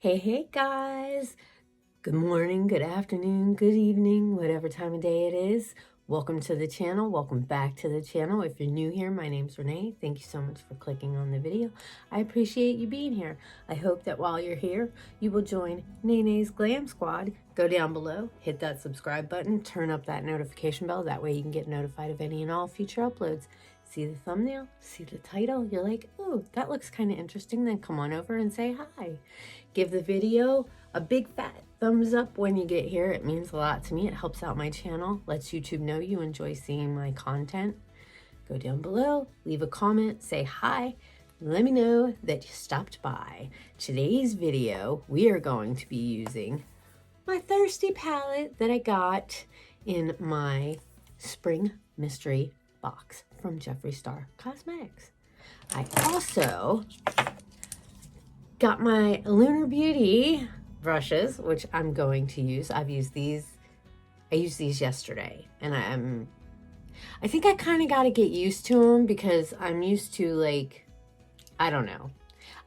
Hey guys, good morning, good afternoon, good evening, whatever time of day it is. Welcome to the channel. Welcome back to the channel. If you're new here, my name's Renee. Thank you so much for clicking on the video. I appreciate you being here. I hope that while you're here, you will join Nene's Glam Squad. Go down below, hit that subscribe button, turn up that notification bell. That way you can get notified of any and all future uploads. See the thumbnail, see the title, you're like, oh, that looks kind of interesting, then come on over and say hi. Give the video a big fat thumbs up when you get here. It means a lot to me. It helps out my channel, lets YouTube know you enjoy seeing my content. Go down below, leave a comment, say hi, let me know that you stopped by. Today's video, we are going to be using my Thirsty palette that I got in my Spring Mystery box from Jeffree Star Cosmetics. I also got my Lunar Beauty brushes, which I'm going to use. I used these yesterday, and I think I kind of got to get used to them because I'm used to, like, I don't know.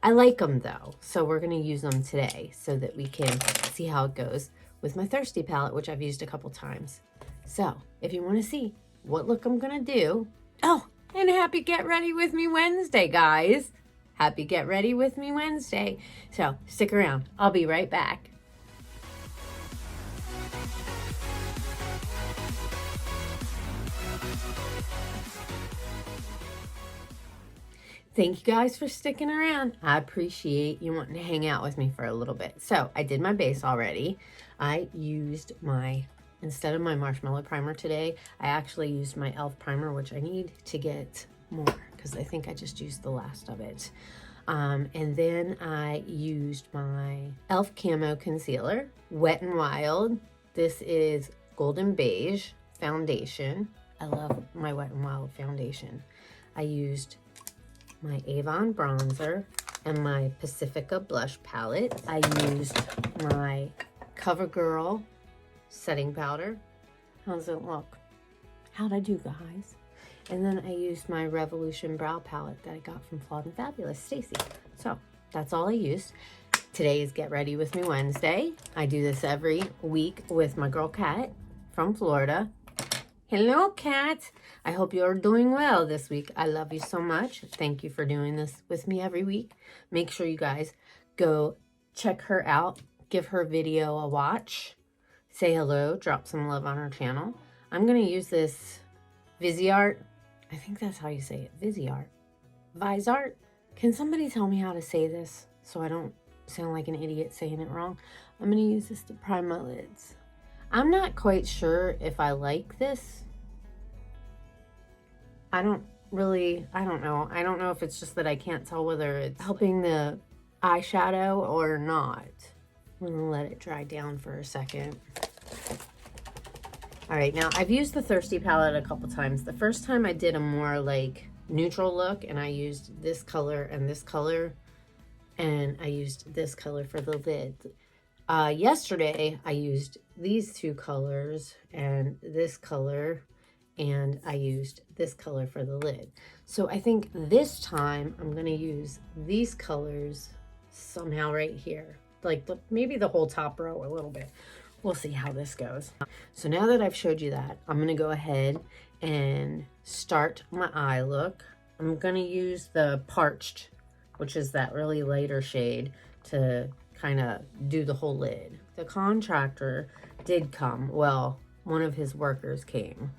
I like them though, so we're going to use them today so that we can see how it goes with my Thirsty palette, which I've used a couple times. So if you want to see what look I'm going to do, oh, and happy Get Ready With Me Wednesday, guys. Happy Get Ready With Me Wednesday. So stick around. I'll be right back. Thank you guys for sticking around. I appreciate you wanting to hang out with me for a little bit. So I did my base already. I used instead of my marshmallow primer today, I actually used my e.l.f. primer, which I need to get more because I think I just used the last of it. And then I used my e.l.f. Camo Concealer, Wet n Wild. This is Golden Beige foundation. I love my Wet n Wild foundation. I used my Avon bronzer and my Pacifica blush palette. I used my CoverGirl setting powder. How does it look? How'd I do, guys? And then I used my Revolution brow palette that I got from Flawed and Fabulous Stacy. So that's all I used. Today is Get Ready With Me Wednesday. I do this every week with my girl Kat from Florida. Hello, Kat. I hope you're doing well this week. I love you so much. Thank you for doing this with me every week. Make sure you guys go check her out. Give her video a watch. Say hello. Drop some love on her channel. I'm going to use this VizyArt. I think that's how you say it. VizyArt. VizyArt. Can somebody tell me how to say this so I don't sound like an idiot saying it wrong? I'm going to use this to prime my lids. I'm not quite sure if I like this. I don't know. I don't know if it's just that I can't tell whether it's helping the eyeshadow or not. I'm gonna let it dry down for a second. All right, now I've used the Thirsty palette a couple times. The first time I did a more like neutral look, and I used this color and this color, and I used this color for the lid. Yesterday I used these two colors and this color, and I used this color for the lid. So I think this time I'm gonna use these colors somehow right here, like maybe the whole top row a little bit. We'll see how this goes. So now that I've showed you that, I'm gonna go ahead and start my eye look. I'm gonna use the Parched, which is that really lighter shade, to kind of do the whole lid. The contractor did come. Well, one of his workers came.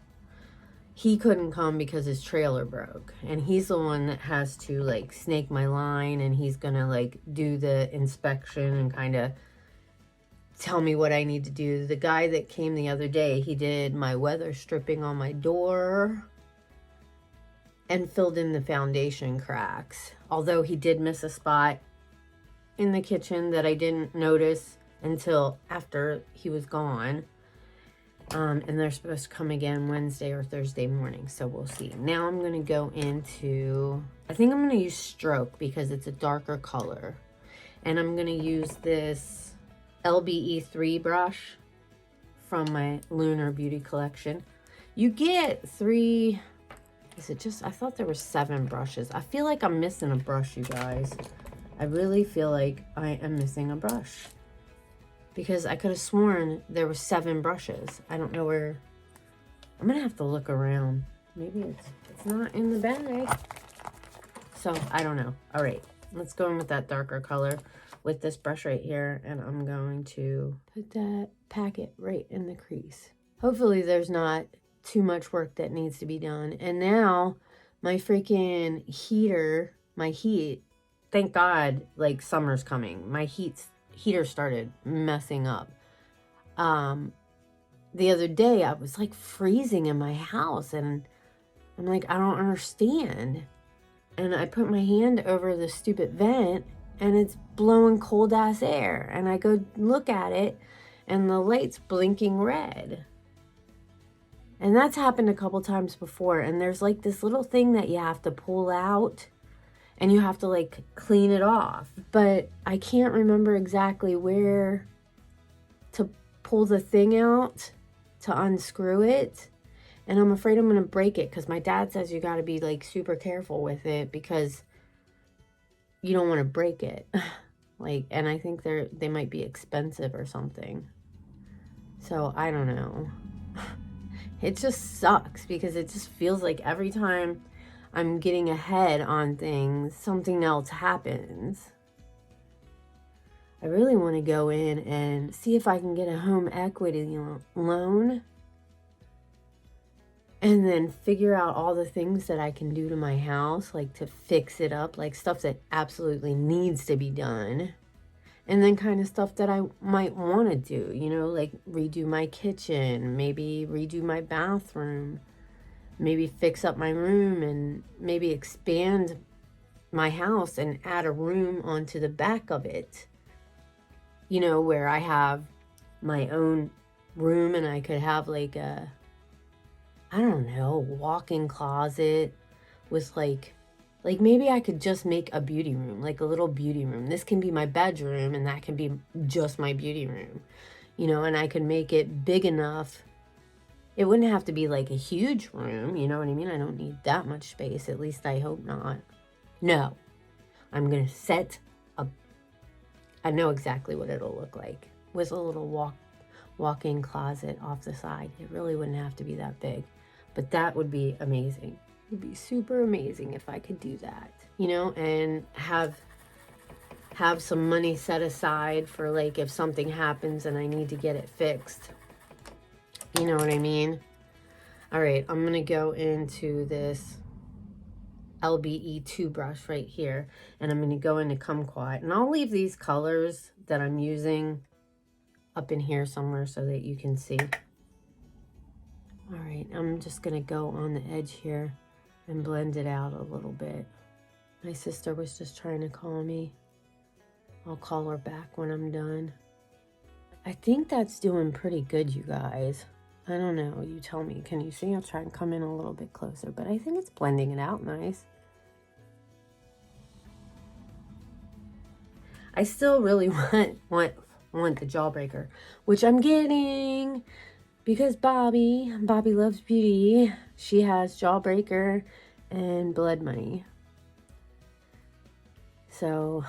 He couldn't come because his trailer broke, and he's the one that has to like snake my line, and he's gonna like do the inspection and kind of tell me what I need to do. The guy that came the other day, he did my weather stripping on my door and filled in the foundation cracks, although he did miss a spot in the kitchen that I didn't notice until after he was gone. And they're supposed to come again Wednesday or Thursday morning, so we'll see. Now I'm going to go into, I think I'm going to use Stroke because it's a darker color. And I'm going to use this LBE3 brush from my Lunar Beauty collection. You get 3, is it just, I thought there were 7 brushes. I feel like I'm missing a brush, you guys. I really feel like I am missing a brush because I could have sworn there were 7 brushes. I don't know where. I'm gonna have to look around. Maybe it's not in the bag. So I don't know. All right, let's go in with that darker color with this brush right here, and I'm going to put that packet right in the crease. Hopefully there's not too much work that needs to be done. And now my freaking heater, my heat, thank God, like summer's coming. My heater started messing up. The other day I was like freezing in my house, and I'm like, I don't understand. And I put my hand over the stupid vent, and it's blowing cold ass air. And I go look at it, and the light's blinking red. And that's happened a couple times before. And there's like this little thing that you have to pull out, and you have to like clean it off. But I can't remember exactly where to pull the thing out to unscrew it. And I'm afraid I'm going to break it, because my dad says you got to be like super careful with it because you don't want to break it. Like, and I think they might be expensive or something. So I don't know. It just sucks because it just feels like every time I'm getting ahead on things, something else happens. I really want to go in and see if I can get a home equity loan, and then figure out all the things that I can do to my house, like to fix it up, like stuff that absolutely needs to be done. And then kind of stuff that I might want to do, you know, like redo my kitchen, maybe redo my bathroom, maybe fix up my room, and maybe expand my house and add a room onto the back of it. You know, where I have my own room, and I could have like a, I don't know, walk-in closet with like maybe I could just make a beauty room, like a little beauty room. This can be my bedroom, and that can be just my beauty room, you know, and I could make it big enough. It wouldn't have to be like a huge room, you know what I mean? I don't need that much space, at least I hope not. No, I'm going to set up, I know exactly what it'll look like, with a little walk-in closet off the side. It really wouldn't have to be that big, but that would be amazing. It would be super amazing if I could do that, you know, and have some money set aside for like if something happens and I need to get it fixed. You know what I mean? All right, I'm going to go into this LBE2 brush right here, and I'm going to go into Kumquat, and I'll leave these colors that I'm using up in here somewhere so that you can see. All right, I'm just going to go on the edge here and blend it out a little bit. My sister was just trying to call me. I'll call her back when I'm done. I think that's doing pretty good, you guys. I don't know, you tell me. Can you see? I'll try and come in a little bit closer, but I think it's blending it out nice. I still really want the Jawbreaker, which I'm getting because Bobby Loves Beauty, she has Jawbreaker and Blood Money. So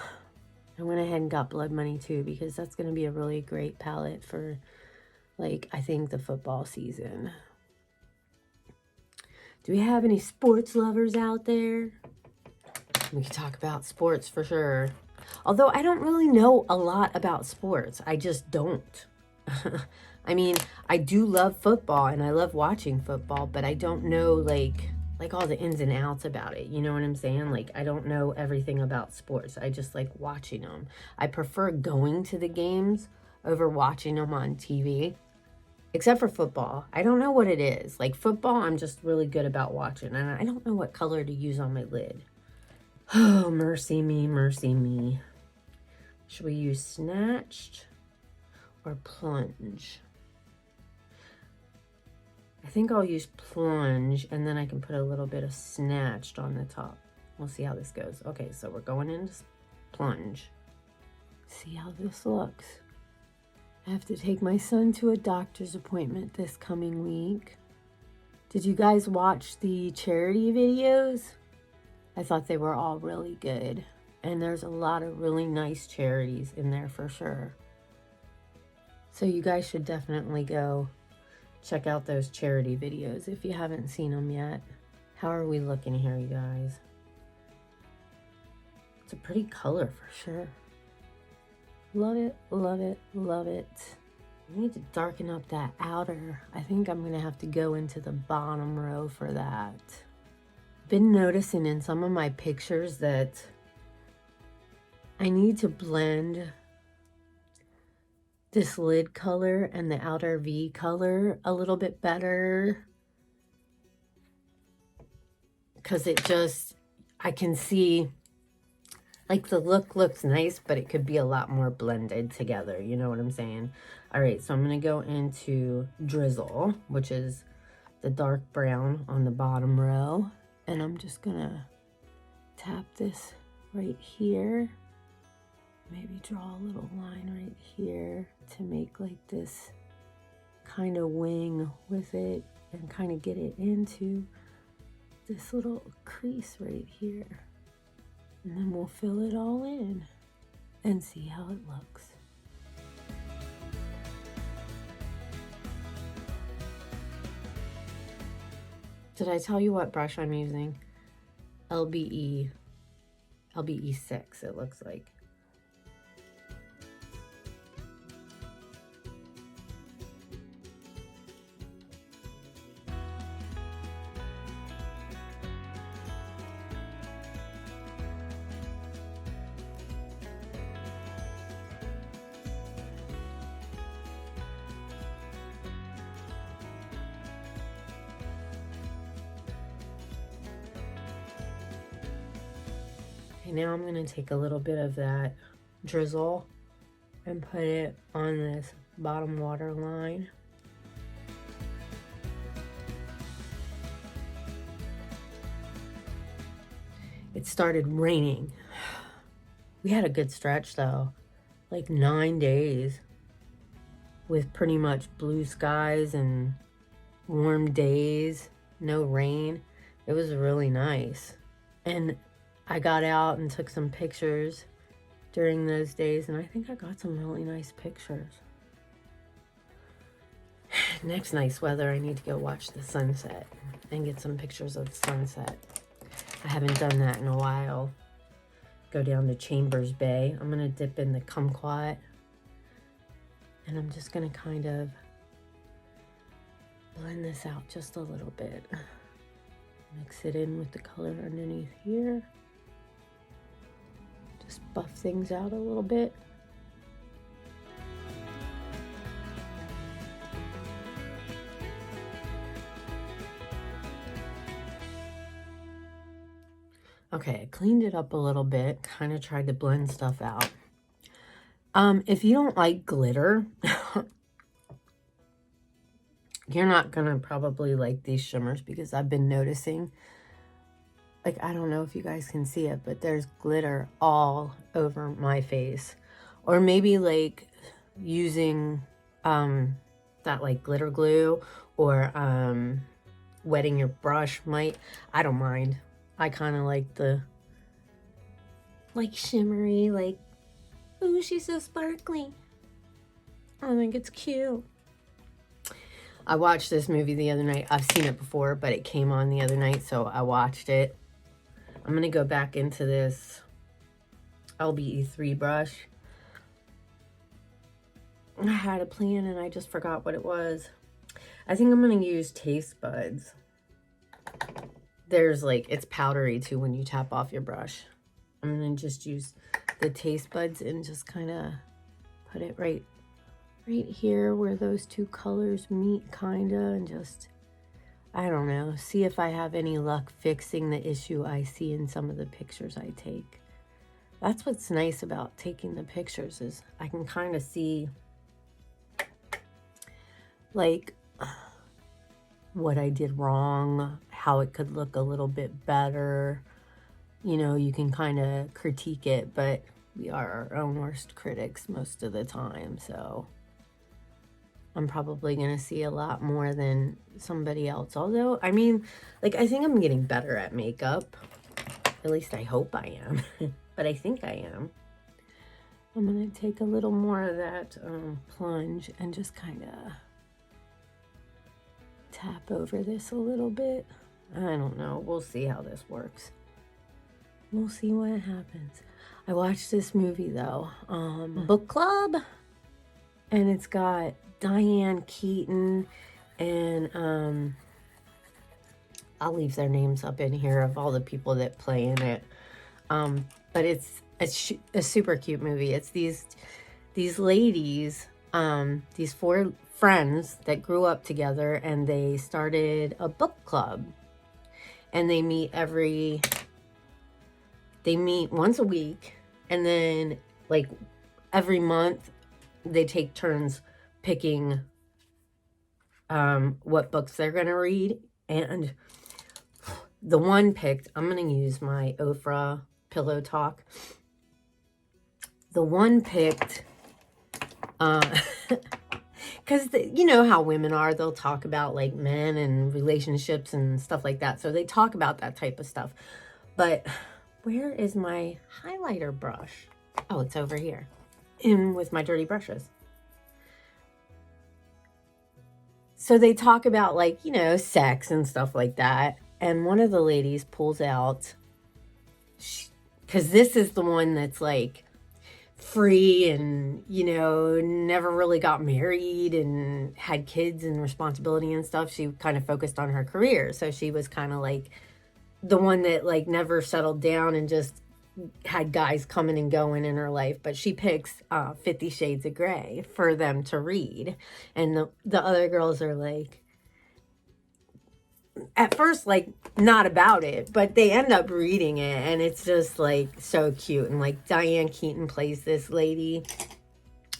I went ahead and got Blood Money too, because that's going to be a really great palette for, like, I think the football season. Do we have any sports lovers out there? We can talk about sports for sure. Although I don't really know a lot about sports. I just don't. I mean, I do love football and I love watching football, but I don't know like all the ins and outs about it. You know what I'm saying? Like, I don't know everything about sports. I just like watching them. I prefer going to the games over watching them on TV. Except for football. I don't know what it is. Like football, I'm just really good about watching. And I don't know what color to use on my lid. Oh, mercy me, mercy me. Should we use Snatched or Plunge? I think I'll use Plunge, and then I can put a little bit of Snatched on the top. We'll see how this goes. Okay, so we're going into Plunge. See how this looks. I have to take my son to a doctor's appointment this coming week. Did you guys watch the charity videos? I thought they were all really good. And there's a lot of really nice charities in there for sure. So you guys should definitely go check out those charity videos if you haven't seen them yet. How are we looking here, you guys? It's a pretty color for sure. Love it, love it, love it. I need to darken up that outer. I think I'm gonna have to go into the bottom row for that. Been noticing in some of my pictures that I need to blend this lid color and the outer V color a little bit better, because it just, I can see, like, the look looks nice, but it could be a lot more blended together. You know what I'm saying? All right, so I'm going to go into Drizzle, which is the dark brown on the bottom row. And I'm just going to tap this right here. Maybe draw a little line right here to make like this kind of wing with it and kind of get it into this little crease right here. And then we'll fill it all in and see how it looks. Did I tell you what brush I'm using? LBE 6, it looks like. Now I'm going to take a little bit of that drizzle and put it on this bottom water line. It started raining. We had a good stretch though, like 9 days with pretty much blue skies and warm days, no rain. It was really nice. And I got out and took some pictures during those days, and I think I got some really nice pictures. Next nice weather, I need to go watch the sunset and get some pictures of the sunset. I haven't done that in a while. Go down to Chambers Bay. I'm going to dip in the kumquat, and I'm just going to kind of blend this out just a little bit. Mix it in with the color underneath here. Just buff things out a little bit. Okay, I cleaned it up a little bit, kind of tried to blend stuff out. If you don't like glitter, you're not gonna probably like these shimmers, because I've been noticing, like, I don't know if you guys can see it, but there's glitter all over my face. Or maybe like using that like glitter glue, or wetting your brush might, I don't mind. I kind of like the like shimmery, like, ooh, she's so sparkly. I think it's cute. I watched this movie the other night. I've seen it before, but it came on the other night, so I watched it. I'm going to go back into this LBE 3 brush. I had a plan and I just forgot what it was. I think I'm going to use Taste Buds. There's like, it's powdery too when you tap off your brush. I'm going to just use the Taste Buds and just kind of put it right here where those two colors meet, kind of, and just, I don't know, see if I have any luck fixing the issue I see in some of the pictures I take. That's what's nice about taking the pictures, is I can kind of see like what I did wrong, how it could look a little bit better. You know, you can kind of critique it, but we are our own worst critics most of the time, so I'm probably going to see a lot more than somebody else. Although, I mean, like, I think I'm getting better at makeup. At least I hope I am. but I think I am. I'm going to take a little more of that plunge and just kind of tap over this a little bit. I don't know. We'll see how this works. We'll see what happens. I watched this movie, though, Book Club, and it's got Diane Keaton and I'll leave their names up in here of all the people that play in it. But it's a super cute movie. It's these ladies, these 4 friends that grew up together, and they started a book club. And they meet once a week, and then like every month they take turns picking what books they're gonna read. And the one picked, I'm gonna use my Ofra Pillow Talk. The one picked, because you know how women are, they'll talk about like men and relationships and stuff like that. So they talk about that type of stuff. But where is my highlighter brush? Oh, it's over here in with my dirty brushes. So they talk about like, you know, sex and stuff like that. And one of the ladies pulls out, because this is the one that's like free and, you know, never really got married and had kids and responsibility and stuff. She kind of focused on her career. So she was kind of like the one that like never settled down and just had guys coming and going in her life. But she picks 50 Shades of Grey for them to read. And the other girls are like, at first, like, not about it, but they end up reading it, and it's just like so cute. And like Diane Keaton plays this lady,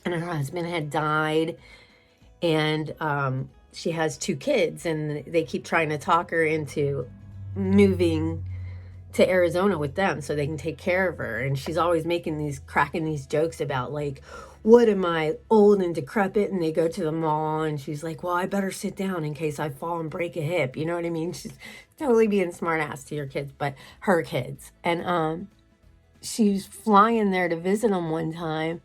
and her husband had died, and she has 2 kids, and they keep trying to talk her into moving to Arizona with them so they can take care of her. And she's always cracking these jokes about like, what am I, old and decrepit? And they go to the mall, and she's like, well, I better sit down in case I fall and break a hip. You know what I mean? She's totally being smart ass to your kids, but her kids. And she's flying there to visit them one time,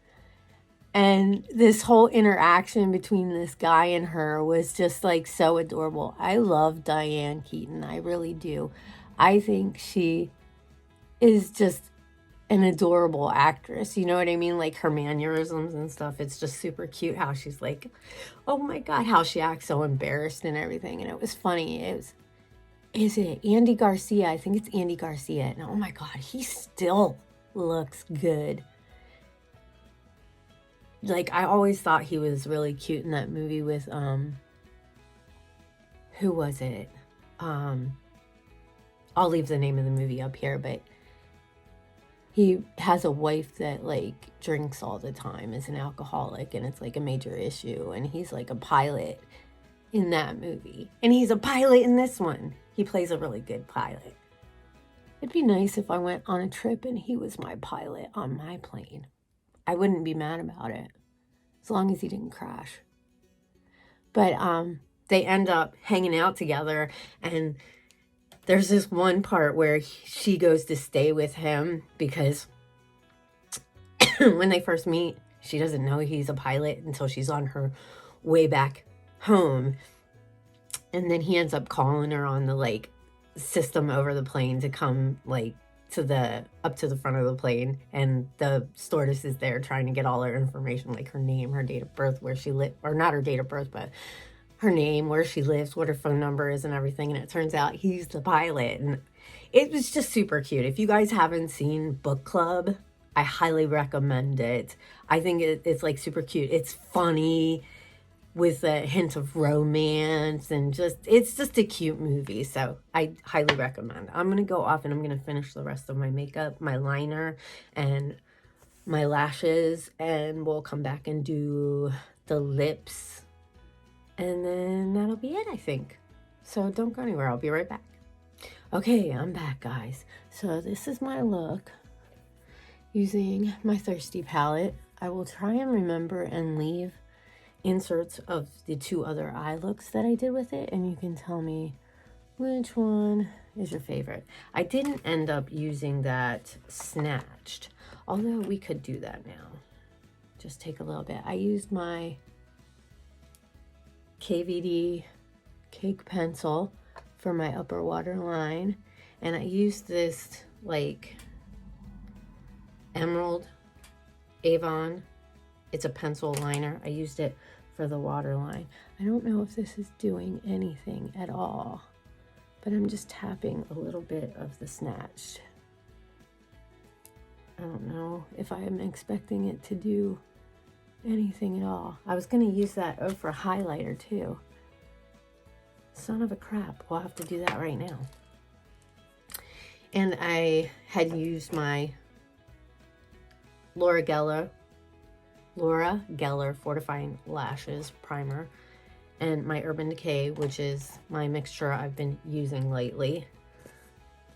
and this whole interaction between this guy and her was just like so adorable. I love Diane Keaton. I really do. I think she is just an adorable actress. You know what I mean? Like her mannerisms and stuff. It's just super cute how she's like, oh my God, how she acts so embarrassed and everything. And it was funny. Is it Andy Garcia? I think it's Andy Garcia. And oh my God, he still looks good. Like, I always thought he was really cute in that movie with, who was it? I'll leave the name of the movie up here, but he has a wife that, like, drinks all the time, is an alcoholic, and it's, like, a major issue, and he's, like, a pilot in that movie. And he's a pilot in this one. He plays a really good pilot. It'd be nice if I went on a trip and he was my pilot on my plane. I wouldn't be mad about it, as long as he didn't crash. But they end up hanging out together, and there's this one part where she goes to stay with him because when they first meet, she doesn't know he's a pilot until she's on her way back home. And then he ends up calling her on the, like, system over the plane to come, like, up to the front of the plane, and the stewardess is there trying to get all her information, like her name, her date of birth, where she lives, or not her date of birth, but her name, where she lives, what her phone number is, and everything. And it turns out he's the pilot, and it was just super cute. If you guys haven't seen Book Club, I highly recommend it. I think it's like super cute. It's funny with a hint of romance, and it's just a cute movie. So I highly recommend. I'm going to go off and I'm going to finish the rest of my makeup, my liner, and my lashes, and we'll come back and do the lips, and then that'll be it, I think. So don't go anywhere. I'll be right back. Okay, I'm back, guys. So this is my look using my Thirsty palette. I will try and remember and leave inserts of the 2 other eye looks that I did with it, and you can tell me which one is your favorite. I didn't end up using that Snatched, although we could do that now. Just take a little bit. I used my KVD Cake Pencil for my upper waterline, and I used this like Emerald Avon. It's a pencil liner. I used it for the waterline. I don't know if this is doing anything at all, but I'm just tapping a little bit of the Snatched. I don't know if I am expecting it to do anything at all. I was going to use that for highlighter too. Son of a crap. We'll have to do that right now. And I had used my Laura Geller Fortifying Lashes Primer and my Urban Decay, which is my mixture I've been using lately.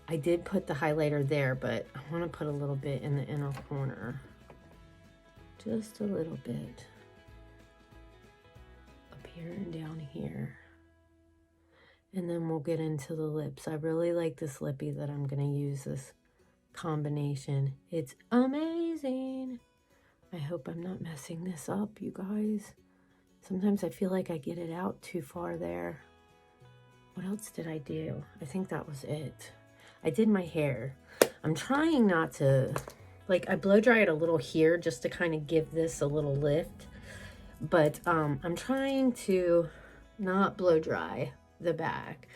I did put the highlighter there, but I want to put a little bit in the inner corner. Just a little bit. Up here and down here. And then we'll get into the lips. I really like this lippy that I'm going to use, this combination. It's amazing. I hope I'm not messing this up, you guys. Sometimes I feel like I get it out too far there. What else did I do? I think that was it. I did my hair. I'm trying not to, like, I blow dry it a little here just to kind of give this a little lift. But I'm trying to not blow dry the back.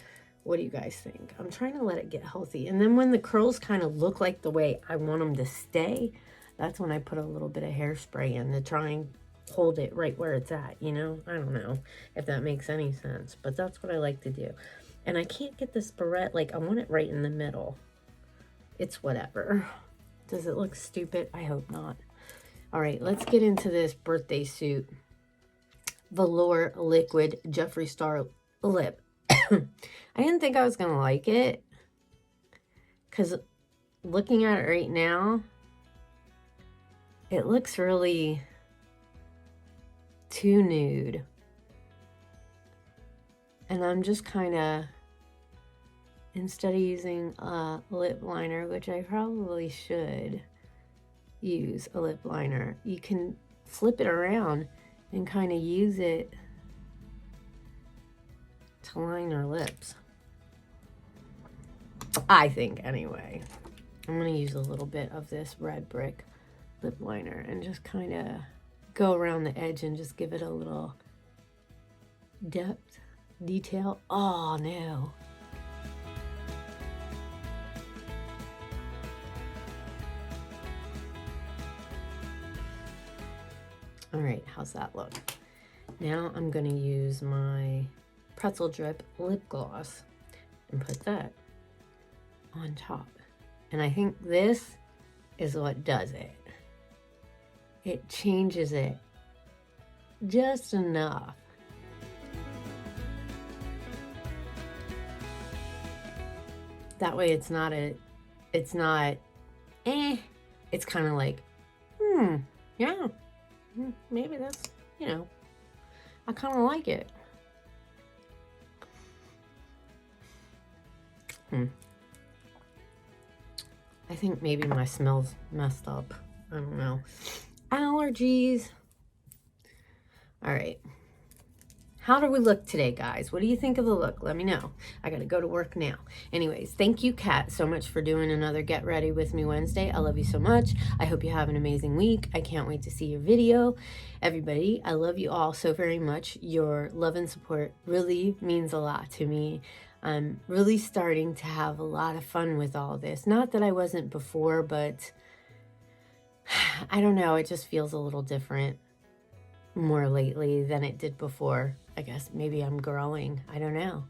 What do you guys think? I'm trying to let it get healthy. And then when the curls kind of look like the way I want them to stay, that's when I put a little bit of hairspray in to try and hold it right where it's at, you know? I don't know if that makes any sense, but that's what I like to do. And I can't get this barrette, like I want it right in the middle. It's whatever. Does it look stupid? I hope not. All right, let's get into this birthday suit. Velour Liquid Jeffree Star Lip. I didn't think I was gonna like it, because looking at it right now, it looks really too nude. And I'm just kind of, instead of using a lip liner, which I probably should use a lip liner, you can flip it around and kind of use it to line our lips. I think, anyway. I'm going to use a little bit of this Red Brick lip liner and just kind of go around the edge and just give it a little depth, detail. Oh, no. All right, how's that look? Now I'm going to use my Pretzel Drip lip gloss and put that on top. And I think this is what does it. It changes it just enough. That way it's not, it's kind of like, yeah, maybe that's, you know, I kind of like it. I think maybe my smell's messed up. I don't know. Allergies. All right. How do we look today, guys? What do you think of the look? Let me know. I got to go to work now. Anyways, thank you, Kat, so much for doing another Get Ready With Me Wednesday. I love you so much. I hope you have an amazing week. I can't wait to see your video. Everybody, I love you all so very much. Your love and support really means a lot to me. I'm really starting to have a lot of fun with all this. Not that I wasn't before, but I don't know. It just feels a little different more lately than it did before. I guess maybe I'm growing. I don't know.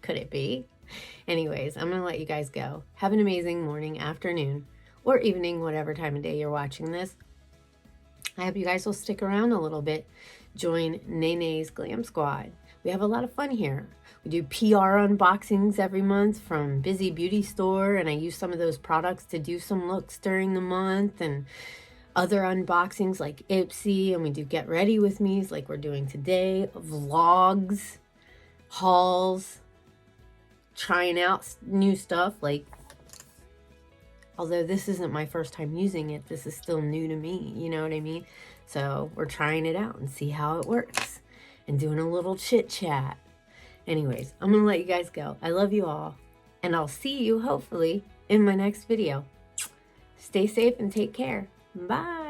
Could it be? Anyways, I'm going to let you guys go. Have an amazing morning, afternoon, or evening, whatever time of day you're watching this. I hope you guys will stick around a little bit. Join Nene's Glam Squad. We have a lot of fun here. We do PR unboxings every month from BizyBeautyStore, and I use some of those products to do some looks during the month, and other unboxings like Ipsy, and we do Get Ready With Me's like we're doing today, vlogs, hauls, trying out new stuff. Like, although this isn't my first time using it, this is still new to me, you know what I mean? So we're trying it out and see how it works and doing a little chit chat. Anyways, I'm gonna let you guys go. I love you all, and I'll see you hopefully in my next video. Stay safe and take care. Bye.